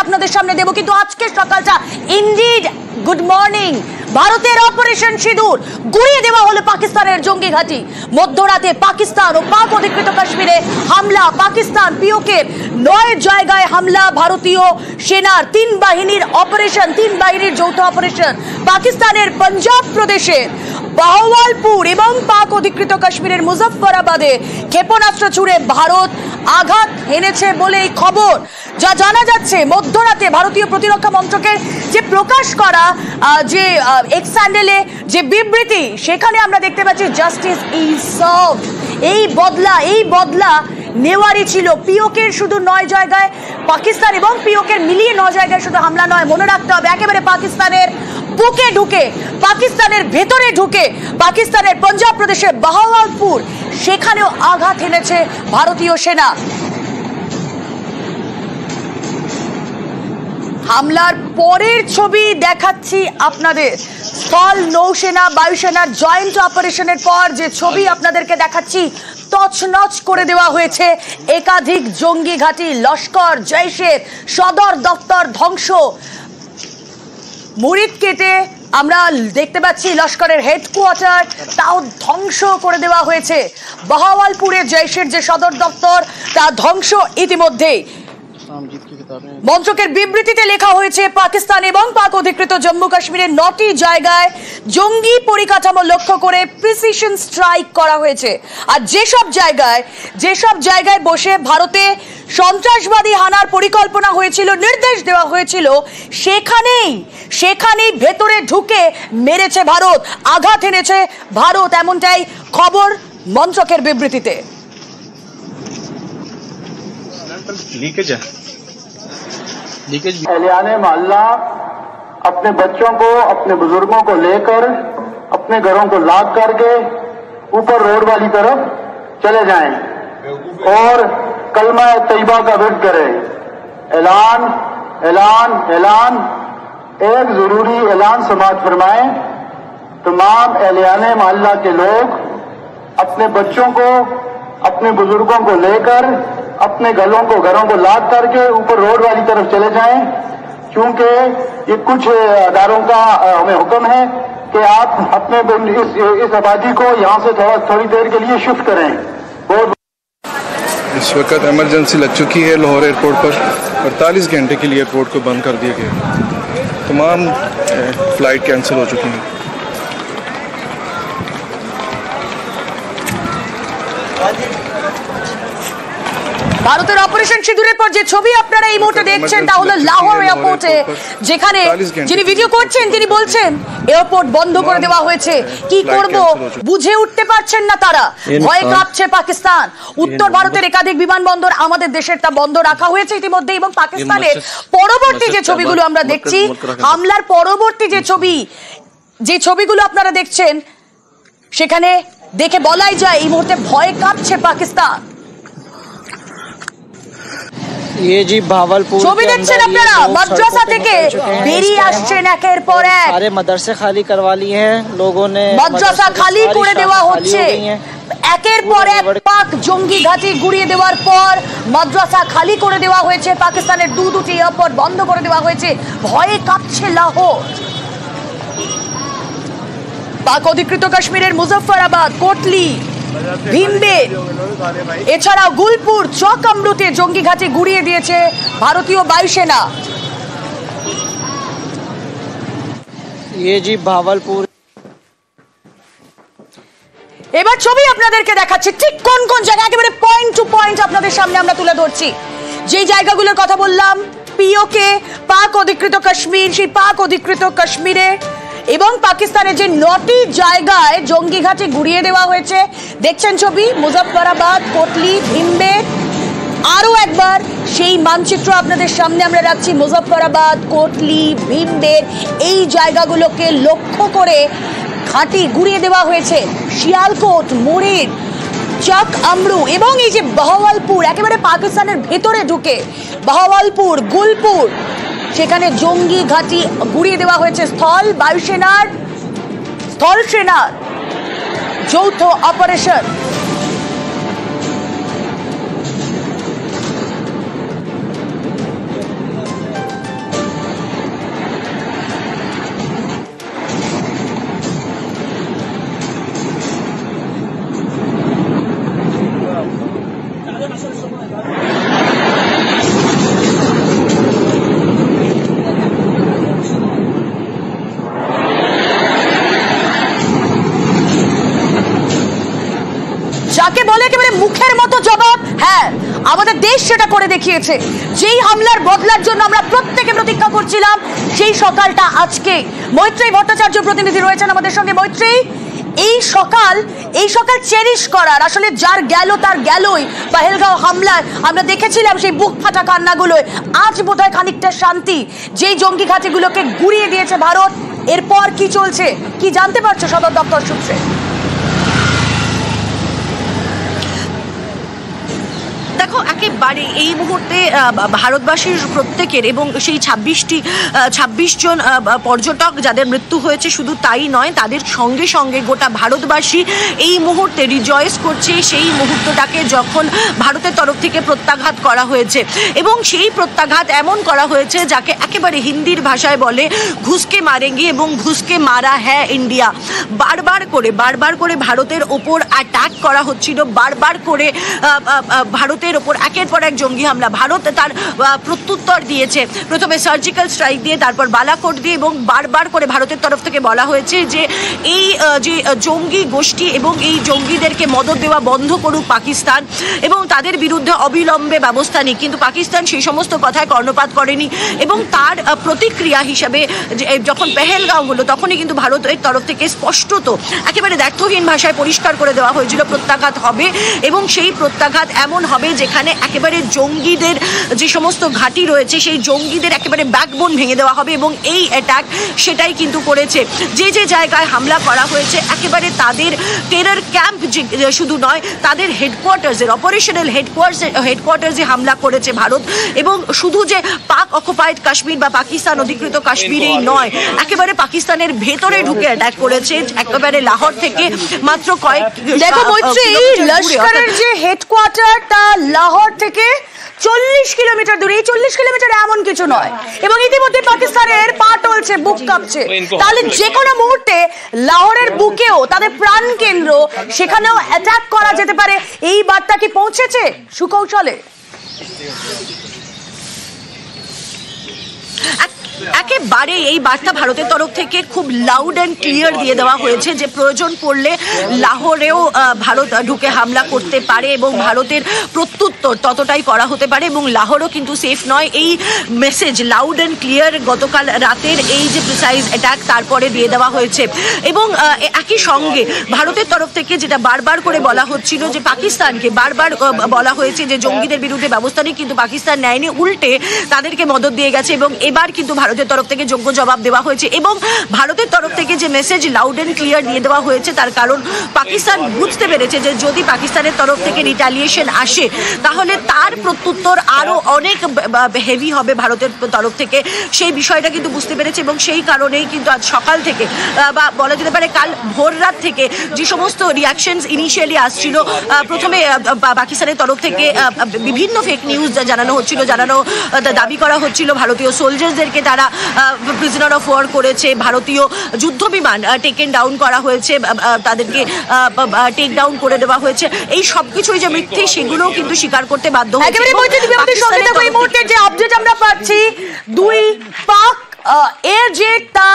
আপনাদের সামনে দেব, কিন্তু আজকের সকালটা ইনডিড গুড মর্নিং। ভারতের অপারেশন সিঁদুর গুড়িয়ে দেওয়া হলো পাকিস্তানের জঙ্গি ঘাঁটি। মধ্যরাতে পাকিস্তান ও পাক অধিকৃত কাশ্মীরে হামলা। পাকিস্তান পিওকের 9 জায়গায় হামলা। ভারতীয় সেনার 3 বাহিনীর অপারেশন, 3 বাহিনীর যৌথ অপারেশন। পাকিস্তানের পাঞ্জাব প্রদেশের বাহওয়ালপুর এবং পাক অধিকৃত কাশ্মীরের মুজফফরাবাদে ক্ষেপণাস্ত্র ছুড়ে ভারত আঘাত হেনেছে বলেই খবর। যা জানা যাচ্ছে, মধ্যরাতে ভারতীয় প্রতিরক্ষা মন্ত্রকের যে প্রকাশ করা যে এক্স হ্যান্ডেলে যে বিবৃতি, সেখানে আমরা দেখতে পাচ্ছি জাস্টিস ইজ সার্ভড। এই বদলা নেওয়ারই ছিল। পিওকের শুধু 9 জায়গায়, পাকিস্তান এবং পিওকের মিলিয়ে 9 জায়গায় শুধু হামলা নয়, মনে রাখতে হবে একেবারে পাকিস্তানের বুকে ঢুকে, পাকিস্তানের ভেতরে ঢুকে, পাকিস্তানের পাঞ্জাব প্রদেশের বাহওয়ালপুর, সেখানেও আঘাত হেনেছে ভারতীয় সেনা। হামলার পরের ছবি দেখাচ্ছি আপনাদের। স্থল, নৌসেনা, বায়ুসেনার জয়েন্ট অপারেশনের পর যে ছবি আপনাদেরকে দেখাচ্ছি, তছনছ করে দেওয়া হয়েছে একাধিক জঙ্গি ঘাঁটি। লস্কর জৈশের সদর দপ্তর ধ্বংস। মুরিদ কেটে আমরা দেখতে পাচ্ছি লস্করের হেডকোয়ার্টার, তাও ধ্বংস করে দেওয়া হয়েছে। বাহওয়ালপুরে জৈশের যে সদর দপ্তর, তা ধ্বংস ইতিমধ্যেই। মন্ত্রকের বিবৃতিতে লেখা হয়েছে, পাকিস্তান এবং পাক অধিকৃত জম্মু কাশ্মীরের 9টি জায়গায় জঙ্গি পরিকাঠামো লক্ষ্য করে প্রিসিশন স্ট্রাইক করা হয়েছে। আর যেসব জায়গায় বসে ভারতে সন্ত্রাসবাদী হানার পরিকল্পনা হয়েছিল, নির্দেশ দেওয়া হয়েছিল, সেখানেই ভেতরে ঢুকে মেরেছে ভারত, আঘাত এনেছে ভারত, এমনটাই খবর মন্ত্রকের বিবৃতিতে। एहलियाने मोहल्ला अपने बच्चों को, अपने बुजुर्गों को लेकर अपने घरों को लॉक करके ऊपर रोड वाली तरफ चले जाएं और कलमा तैयबा का विर्द करें। ऐलान ऐलान ऐलान एक जरूरी ऐलान समाअत फरमाएं। तमाम एहलियाने मोहल्ला के लोग अपने बच्चों को, अपने बुजुर्गों को लेकर अपने घरों को लॉक करके ऊपर रोड वाली तरफ चले जाएं, क्योंकि ये कुछ अदारों का हमें हुक्म है कि आप अपने इस आबादी को यहाँ से थोड़ी देर के लिए शिफ्ट करें। इस वक्त इमरजेंसी लग चुकी है लाहौर एयरपोर्ट पर। 48 घंटे के लिए एयरपोर्ट को बंद कर दिया गया। तमाम फ्लाइट कैंसिल हो चुकी हैं। ভারতের অপারেশন সিঁদুরের পর যে ছবি আপনারা এই মুহূর্তে দেখছেন, তা হলো লাহোর এয়ারপোর্টে, যেখানে যিনি ভিডিও করছেন তিনি বলছেন এয়ারপোর্ট বন্ধ করে দেওয়া হয়েছে। কি করব বুঝে উঠতে পারছেন না তারা, ভয়ে কাঁপছে পাকিস্তান। উত্তর ভারতের একাধিক বিমানবন্দর, আমাদের দেশের তা বন্ধ রাখা হয়েছে ইতিমধ্যে। এবং পাকিস্তানের পরবর্তী যে ছবিগুলো আমরা দেখছি, হামলার পরবর্তী যে ছবিগুলো আপনারা দেখছেন, সেখানে দেখে বলাই যায় এই মুহূর্তে ভয়ে কাঁপছে পাকিস্তান। ये जी भावलपुर ছবি দেখছেন আপনারা, মাদ্রাসা থেকে বেরিয়ে আসছেন একের পর এক। सारे मदरसे खाली करवा लिए हैं लोगों ने, মাদ্রাসা খালি করে দেওয়া হচ্ছে একের পর এক। পাক জঙ্গি ঘাঁটি গুড়িয়ে দেওয়ার পর মাদ্রাসা খালি করে দেওয়া হয়েছে। পাকিস্তানের দুটি এয়ারপোর্ট বন্ধ করে দেওয়া হয়েছে। ভয়ে কাঁপছে লাহোর। পাক অধিকৃত কাশ্মীরের মুজফফরাবাদ, কোটলি, ভীমবের, এছাড়াও গুলপুর, চকামরুতে জঙ্গি ঘাঁটি গুড়িয়ে দিয়েছে ভারতীয় বায়ুসেনা। ये जी भावलपुर। এবার ছবি আপনাদেরকে দেখাচ্ছি, ঠিক কোন কোন জায়গা, একেবারে পয়েন্ট টু পয়েন্ট আপনাদের সামনে আমরা তুলে ধরছি। যে জায়গাগুলোর কথা বললাম, পিওকে, পাক অধিকৃত কাশ্মীর, সেই পাক অধিকৃত কাশ্মীরে এবং পাকিস্তানের যে 9টি জায়গায় জঙ্গি ঘাঁটি গুড়িয়ে দেওয়া হয়েছে, দেখছেন ছবি। মুজফফরাবাদ, কোটলি, ভীমবের। আরো একবার সেই মানচিত্র আপনাদের সামনে আমরা রাখছি। মুজফফরাবাদ, কোটলি, ভীমবের, এই জায়গাগুলোকে লক্ষ্য করে ঘাঁটি গুড়িয়ে দেওয়া হয়েছে। শিয়ালকোট, মুরিদ, চক আমরু এবং এই যে বাহওয়ালপুর, একেবারে পাকিস্তানের ভেতরে ঢুকে বাহওয়ালপুর, গুলপুর, সেখানে জঙ্গি ঘাঁটি গুড়িয়ে দেওয়া হয়েছে। স্থল সেনার যৌথ অপারেশন। আমাদের দেশ সেটা করে দেখিয়েছে। যেই হামলার বদলার জন্য আমরা প্রত্যেকে প্রতীক্ষা করছিলাম, সেই সকালটা আজকে। মৈত্রেয়ী ভট্টাচার্য প্রতিনিধি রয়েছেন আমাদের সঙ্গে। মৈত্রেয়ী, এই সকাল চেরিশ করার, আসলে যার গেল তার গেলই। পহেলগাঁও হামলায় আমরা দেখেছিলাম সেই বুক ফাটা কান্নাগুলোয়। আজ বোধহয় খানিকটা শান্তি, যেই জঙ্গি ঘাঁটিগুলোকে গুড়িয়ে দিয়েছে ভারত। এরপর কি চলছে, কি জানতে পারছো সদর দপ্তর সূত্রে? দেখো, একেবারে এই মুহূর্তে ভারতবাসীর প্রত্যেকের এবং সেই ২৬ জন পর্যটক যাদের মৃত্যু হয়েছে, শুধু তাই নয়, তাদের সঙ্গে সঙ্গে গোটা ভারতবাসী এই মুহূর্তে রিজয়েস করছে সেই মুহূর্তটাকে যখন ভারতের তরফ থেকে প্রত্যাঘাত করা হয়েছে। এবং সেই প্রত্যাঘাত এমন করা হয়েছে যাকে একেবারে হিন্দির ভাষায় বলে ঘুষকে মারেঙ্গে এবং ঘুষকে মারা হ্যাঁ ইন্ডিয়া। বারবার করে ভারতের ওপর অ্যাটাক করা হচ্ছিল, বারবার করে ভারতের ওপর একের পর এক জঙ্গি হামলা। ভারত তার প্রত্যুত্তর দিয়েছে, প্রথমে সার্জিক্যাল স্ট্রাইক দিয়ে, তারপর বালাকোট দিয়ে, এবং বারবার করে ভারতের তরফ থেকে বলা হয়েছে যে এই যে জঙ্গি গোষ্ঠী এবং এই জঙ্গিদেরকে মদত দেওয়া বন্ধ করুক পাকিস্তান এবং তাদের বিরুদ্ধে অবিলম্বে ব্যবস্থা নিক। কিন্তু পাকিস্তান সেই সমস্ত কথায় কর্ণপাত করেনি এবং তার প্রতিক্রিয়া হিসাবে যখন পেহেলগাঁও হলো তখনই কিন্তু ভারতের তরফ থেকে স্পষ্টত একেবারে দ্ব্যর্থহীন ভাষায় পরিষ্কার করে দেওয়া হয়েছিল প্রত্যাঘাত হবে, এবং সেই প্রত্যাঘাত এমন হবে যেখানে একেবারে জঙ্গিদের যে সমস্ত ঘাঁটি রয়েছে সেই জঙ্গিদের একেবারে ব্যাকবোন ভেঙে দেওয়া হবে। এবং এই অ্যাটাক সেটাই কিন্তু করেছে। যে জায়গায় হামলা করা হয়েছে একেবারে তাদের টেরর ক্যাম্প শুধু নয়, তাদের হেডকোয়ার্টার্সের অপারেশনাল হেডকোয়ার্টার্সে হামলা করেছে ভারত। এবং শুধু যে পাক অকুপাইড কাশ্মীর বা পাকিস্তান অধিকৃত কাশ্মীরেই নয়, একেবারে পাকিস্তানের ভেতরে ঢুকে অ্যাটাক করেছে, একেবারে লাহোর থেকে মাত্র কয়েক। দেখো মৈত্রেয়ী, লস্করের যে হেডকোয়ার্টার তা লাহোর থেকে 40 কিলোমিটার দূরে। এই 40 কিলোমিটার এমন কিছু নয়, এবং ইতিমধ্যে পাকিস্তানের পা টলছে, বুক কাঁপছে। তাহলে যে কোনো মুহূর্তে লাহোরের বুকেও তাদের প্রাণ কেন্দ্র, সেখানেও অ্যাটাক করা যেতে পারে। এই বার্তা কি পৌঁছেছে সুকৌশলে? একেবারে এই বার্তা ভারতের তরফ থেকে খুব লাউড অ্যান্ড ক্লিয়ার দিয়ে দেওয়া হয়েছে যে প্রয়োজন পড়লে লাহোরেও ভারত ঢুকে হামলা করতে পারে এবং ভারতের প্রত্যুত্তর ততটাই করা হতে পারে, এবং লাহোরও কিন্তু সেফ নয়। এই মেসেজ লাউড অ্যান্ড ক্লিয়ার গতকাল রাতের এই যে প্রিসাইজ অ্যাটাক তারপরে দিয়ে দেওয়া হয়েছে। এবং একই সঙ্গে ভারতের তরফ থেকে যেটা বারবার করে বলা হচ্ছিল যে পাকিস্তানকে বারবার বলা হয়েছে যে জঙ্গিদের বিরুদ্ধে ব্যবস্থা নেই, কিন্তু পাকিস্তান নেয়নি, উল্টে তাদেরকে মদত দিয়ে গেছে। এবং এবার কিন্তু ভারতের তরফ থেকে যোগ্য জবাব দেওয়া হয়েছে। এবং ভারতের তরফ থেকে যে মেসেজ লাউড অ্যান্ড ক্লিয়ার দিয়ে দেওয়া হয়েছে তার কারণ পাকিস্তান বুঝতে পেরেছে যে যদি পাকিস্তানের তরফ থেকে রিটালিয়েশন আসে তাহলে তার প্রত্যুত্তর আরো অনেক হেভি হবে ভারতের তরফ থেকে, সেই বিষয়টা কিন্তু বুঝতে পেরেছে। এবং সেই কারণেই কিন্তু আজ সকাল থেকে বা বলা যেতে পারে কাল ভোর রাত থেকে যে সমস্ত রিয়াকশনস ইনিশিয়ালি আসছিল, প্রথমে পাকিস্তানের তরফ থেকে বিভিন্ন ফেক নিউজ জানানো দাবি করা হচ্ছিল ভারতীয় সোলজার্সদেরকে তারা প্রিজনার অফ ওয়ার করেছে, ভারতীয় যুদ্ধ বিমান টেকেন ডাউন করা হয়েছে, তাদেরকে টেক ডাউন করে দেওয়া হয়েছে। এই সবকিছুই যে মিথ্যে সেগুলোও কিন্তু স্বীকার করতে বাধ্য হয়েছে। এই মুহূর্তে যে আপডেট আমরা পাচ্ছি, 2 পাক এয়ার জেট তা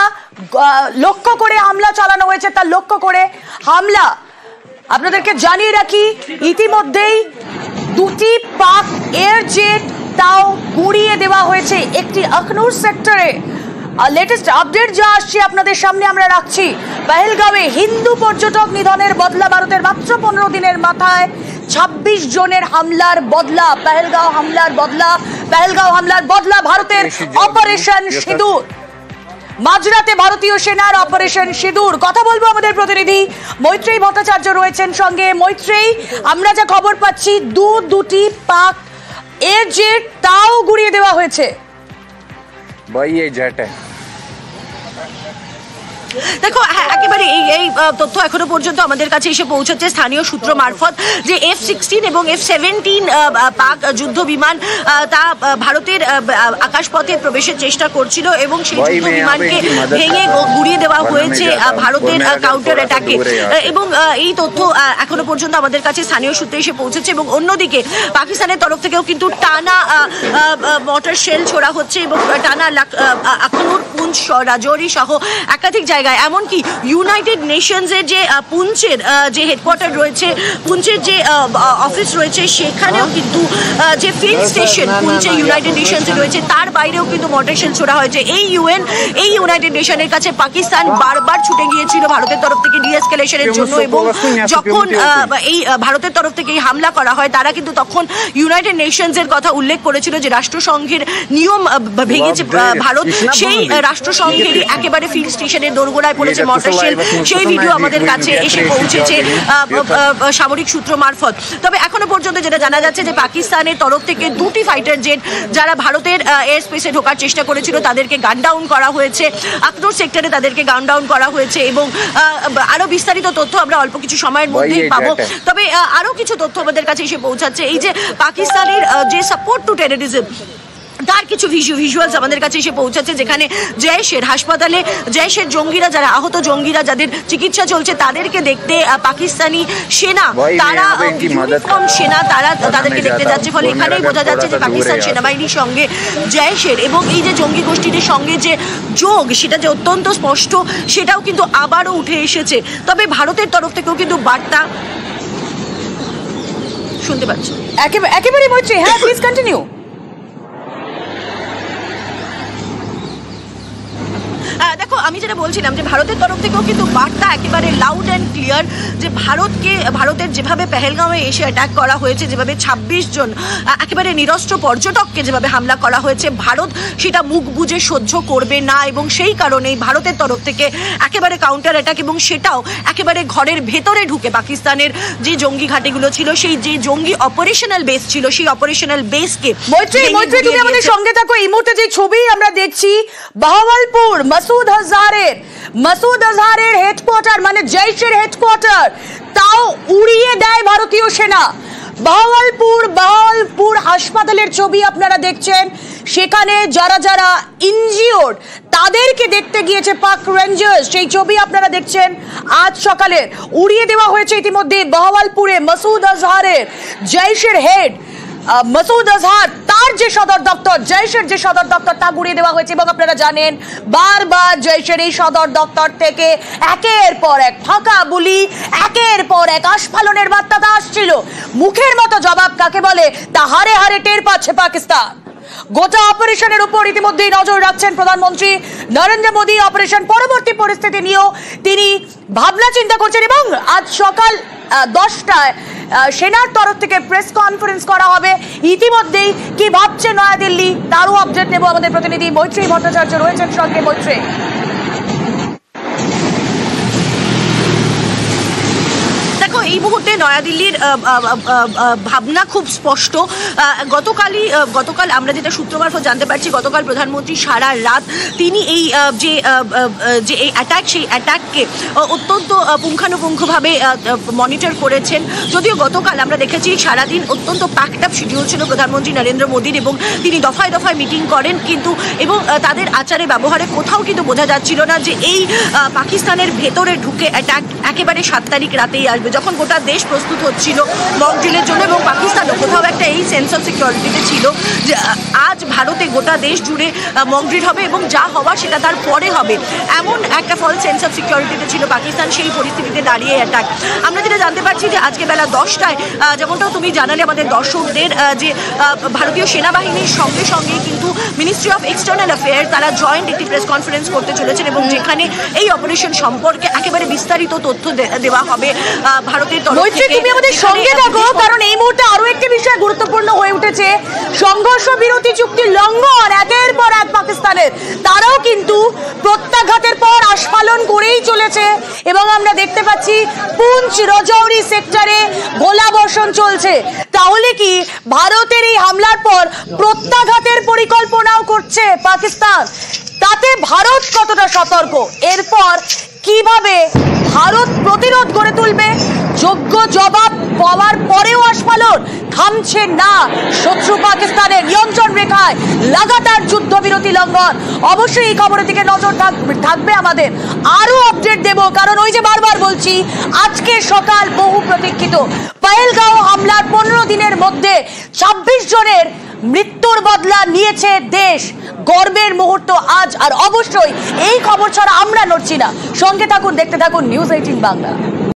লক্ষ্য করে হামলা চালানো হয়েছে, তা লক্ষ্য করে হামলা। আপনাদেরকে জানিয়ে রাখি ইতিমধ্যেই 2টি পাক এয়ার জেট তাও গুড়িয়ে দেওয়া হয়েছে একটি আখনুর সেক্টরে। লেটেস্ট আপডেট যা আসছে আপনাদের সামনে আমরা রাখছি। পেহেলগাঁওয়ে হিন্দু পর্যটক নিধনের বদলা ভারতের মাত্র 15 দিনের মাথায় 26 জনের হামলার বদলা। পেহেলগাঁও হামলার বদলা ভারতের অপারেশন সিঁদুর। মাঝরাতে ভারতীয় সেনার অপারেশন সিঁদুর। কথা বলবো আমাদের প্রতিনিধি মৈত্রেয়ী ভট্টাচার্য রয়েছেন সঙ্গে। মৈত্রেয়ী, আমরা যা খবর পাচ্ছি 2টি পাক এয়ার জেট তাও গুড়িয়ে দেওয়া হয়েছে। भाई ये जेट है। দেখো, একেবারে এই তথ্য এখনো পর্যন্ত আমাদের কাছে এসে পৌঁছেছে স্থানীয় সূত্র মারফত যে F-16 এবং F-17 পাক যুদ্ধ বিমান তা ভারতের আকাশপথে প্রবেশের চেষ্টা করছিল এবং সেই যুদ্ধ বিমানকে ভেঙে গুড়িয়ে দেওয়া হয়েছে ভারতের কাউন্টার অ্যাটাকে। এবং এই তথ্য এখনো পর্যন্ত আমাদের কাছে স্থানীয় সূত্রে এসে পৌঁছেছে। এবং অন্যদিকে পাকিস্তানের তরফ থেকেও কিন্তু টানা মর্টার শেল ছোড়া হচ্ছে এবং টানা আখনুর, পুঞ্চ পুঞ্চ রাজৌরি সহ একাধিক জায়গায়, এমনকি ইউনাইটেড নেশনসের যে পুঞ্চের যে হেডকোয়ার্টার রয়েছে, পুঞ্চের যে অফিস রয়েছে, সেখানেও কিন্তু যে ফিল্ড স্টেশন পুঞ্চে ইউনাইটেড নেশনসে রয়েছে তার বাইরেও কিন্তু মর্টার শেল ছোড়া হয়েছে। এই ইউনাইটেড নেশনের কাছে পাকিস্তান বারবার ছুটে গিয়েছিল ভারতের তরফ থেকে ডিএসকেলেশনের জন্য, এবং যখন এই ভারতের তরফ থেকে এই হামলা করা হয় তারা কিন্তু তখন ইউনাইটেড নেশনসের কথা উল্লেখ করেছিল যে রাষ্ট্রসংঘের নিয়ম ভেঙেছে ভারত, সেই রাষ্ট্রসংঘের একেবারে ফিল্ড স্টেশনের দোরগোড়ায় পড়েছে মর্টার শেল। সেই ভিডিও আমাদের কাছে এসে পৌঁছেছে সামরিক সূত্র মারফত। তবে এখনো পর্যন্ত যেটা জানা যাচ্ছে যে পাকিস্তানের তরফ থেকে 2টি ফাইটার জেট যারা ভারতের এয়ার স্পেসে ঢোকার চেষ্টা করেছিল তাদেরকে গান ডাউন করা হয়েছে, আকনোর সেক্টরে তাদেরকে গান ডাউন করা হয়েছে, এবং আরো বিস্তারিত তথ্য আমরা অল্প কিছু সময়ের মধ্যেই পাবো। তবে আরো কিছু তথ্য আমাদের কাছে এসে পৌঁছাচ্ছে, এই যে পাকিস্তানের যে সাপোর্ট টু টেররিজম তার কিছু ভিজুয়ালস আমাদের কাছে এসে পৌঁছাচ্ছে, যেখানে জৈশের হাসপাতালে জৈশের জঙ্গিরা, যারা আহত জঙ্গিরা যাদের চিকিৎসা চলছে তাদেরকে দেখতে পাকিস্তানি সেনা, তারা ইউনিফর্ম সেনা, তারা তাদেরকে দেখতে যাচ্ছে। ফলে এখানেই বোঝা যাচ্ছে যে পাকিস্তান সেনাবাহিনীর সঙ্গে জৈশের এবং এই যে জঙ্গি গোষ্ঠীদের সঙ্গে যে যোগ, সেটা যে অত্যন্ত স্পষ্ট, সেটাও কিন্তু আবারও উঠে এসেছে। তবে ভারতের তরফ থেকেও কিন্তু বার্তা শুনতে পাচ্ছি। একেবারে মৈত্রী, হ্যাঁ প্লিজ কন্টিনিউ। দেখো, আমি যেটা বলছিলাম যে ভারতের তরফ থেকেও কিন্তু বার্তা একেবারে লাউড অ্যান্ড ক্লিয়ার, যে ভারতের যেভাবে পেহেলগাঁওয়ে এসে অ্যাটাক করা হয়েছে, যেভাবে 26 জন একেবারে নিরস্ত্র পর্যটককে যেভাবে হামলা করা হয়েছে, ভারত সেটা মুখ বুজে সহ্য করবে না, এবং সেই কারণেই ভারতের তরফ থেকে একেবারে কাউন্টার অ্যাটাক, এবং সেটাও একেবারে ঘরের ভেতরে ঢুকে পাকিস্তানের যে জঙ্গি ঘাটিগুলো ছিল, সেই যে জঙ্গি অপারেশনাল বেস ছিল, সেই অপারেশনাল বেসকে। মৈত্রী তুমি আমাদের সঙ্গে থাকো। এই মুহূর্তে যে ছবি আমরা দেখছি, বাহাওয়ালপুর মাসুদ আজহারের হেডকোয়ার্টার, মানে জৈশের হেডকোয়ার্টার, তাও উড়িয়ে দেয় ভারতীয় সেনা। বাহাওয়ালপুর হাসপাতালের ছবি আপনারা দেখছেন, সেখানে যারা ইনজিওর্ড তাদেরকে দেখতে গিয়েছে পাক রেঞ্জার্স, সেই ছবি আপনারা দেখছেন আজ সকালে। উড়িয়ে দেওয়া হয়েছে ইতিমধ্যে বাহাওয়ালপুরে মাসুদ আজহারের, জৈশের হেড মাসুদ আজহার, তার যে সদর দপ্তর, জৈশের যে সদর দপ্তর, তা গুড়িয়ে দেওয়া হয়েছে। এবং আপনারা জানেন বারবার জৈশের এই সদর দপ্তর থেকে একের পর এক ফাঁকা বুলি, একের পর এক আস্ফালনের বার্তা আসছিল। মুখের মতো জবাব কাকে বলে তা হারে হারে টের পাচ্ছে পাকিস্তান। গোটা অপারেশনের উপর ইতিমধ্যেই নজর রাখছেন প্রধানমন্ত্রী নরেন্দ্র মোদী। অপারেশন পরবর্তী পরিস্থিতি নিয়েও তিনি ভাবনা চিন্তা করছেন, এবং আজ সকাল 10টায় সেনার তরফ থেকে প্রেস কনফারেন্স করা হবে। ইতিমধ্যেই কি ভাবছে নয়াদিল্লি, তারও আপডেট নেব। আমাদের প্রতিনিধি মৈত্রী ভট্টাচার্য রয়েছেন সঙ্গে। মৈত্রী, দেখো, এই মুহূর্তে নয়াদিল্লির ভাবনা খুব স্পষ্ট। গতকাল আমরা যেটা সূত্র মারফত জানতে পারছি, গতকাল প্রধানমন্ত্রী সারা রাত তিনি এই যে এই অ্যাটাক, সেই অ্যাটাককে অত্যন্ত পুঙ্খানুপুঙ্খভাবে মনিটর করেছেন। যদিও গতকাল আমরা দেখেছি সারাদিন অত্যন্ত প্যাকড আপ শিডিউল ছিল প্রধানমন্ত্রী নরেন্দ্র মোদীর, এবং তিনি দফায় দফায় মিটিং করেন, কিন্তু এবং তাদের আচারে ব্যবহারে কোথাও কিন্তু বোঝা যাচ্ছিল না যে এই পাকিস্তানের ভেতরে ঢুকে অ্যাটাক একেবারে 7 তারিখ রাতেই আসবে, যখন গোটা দেশ প্রস্তুত হচ্ছিল মক ড্রিলের জন্য। এবং পাকিস্তানও কোথাও একটা এই সেন্স অফ সিকিউরিটিতে ছিল যে আজ ভারতে গোটা দেশ জুড়ে মক ড্রিল হবে, এবং যা হওয়া সেটা তার পরে হবে, এমন একটা ফলস সেন্স অফ সিকিউরিটিতে ছিল পাকিস্তান। সেই পরিস্থিতিতে দাঁড়িয়ে অ্যাটাক। আমরা যেটা জানতে পারছি যে আজকে বেলা 10টায়, যেমনটাও তুমি জানালে আমাদের দর্শকদের, যে ভারতীয় সেনাবাহিনীর সঙ্গে সঙ্গে কিন্তু মিনিস্ট্রি অফ এক্সটার্নাল অ্যাফেয়ার্স তারা জয়েন্ট একটি প্রেস কনফারেন্স করতে চলেছেন, এবং যেখানে এই অপারেশন সম্পর্কে একেবারে বিস্তারিত তথ্য দেওয়া হবে ভারতের তরফ থেকে। তুমি আমাদের সঙ্গে থাকো, কারণ এই মুহূর্তে আরো একটি বিষয় গুরুত্বপূর্ণ হয়ে উঠেছে, সংঘর্ষ বিরতি চুক্তি লঙ্ঘন একের পর এক পাকিস্তানের, তারাও কিন্তু প্রত্যাঘাতের পর আস্ফালন করেই চলেছে। এবং আমরা দেখতে পাচ্ছি পুঞ্চ রাজৌরি সেক্টরে গোলাবর্ষণ চলছে। তাহলে কি ভারতের এই হামলার পর প্রত্যাঘাতের পরিকল্পনাও করছে পাকিস্তান? তাতে ভারত কতটা সতর্ক? এরপর কিভাবে ভারত প্রতিরোধ গড়ে তুলবে? যোগ্য জবাব পাওয়ার পরেও আস্ফালন থামছে না শত্রু পাকিস্তানের নিয়ন্ত্রণ রেখায় লাগাতার যুদ্ধবিরতি লঙ্ঘন। অবশ্যই এই খবরের দিকে নজর থাকবে আমাদের, আরো আপডেট দেব, কারণ ওই যে বারবার বলছি, আজকে সকাল বহু প্রতীক্ষিত পেহেলগাঁও হামলার 15 দিনের মধ্যে 26 জনের মৃত্যুর বদলা নিয়েছে দেশ। গর্বের মুহূর্ত আজ, আর অবশ্যই এই খবর ছাড়া আমরা নড়ছি না। সঙ্গে থাকুন, দেখতে থাকুন নিউজ 18 বাংলা।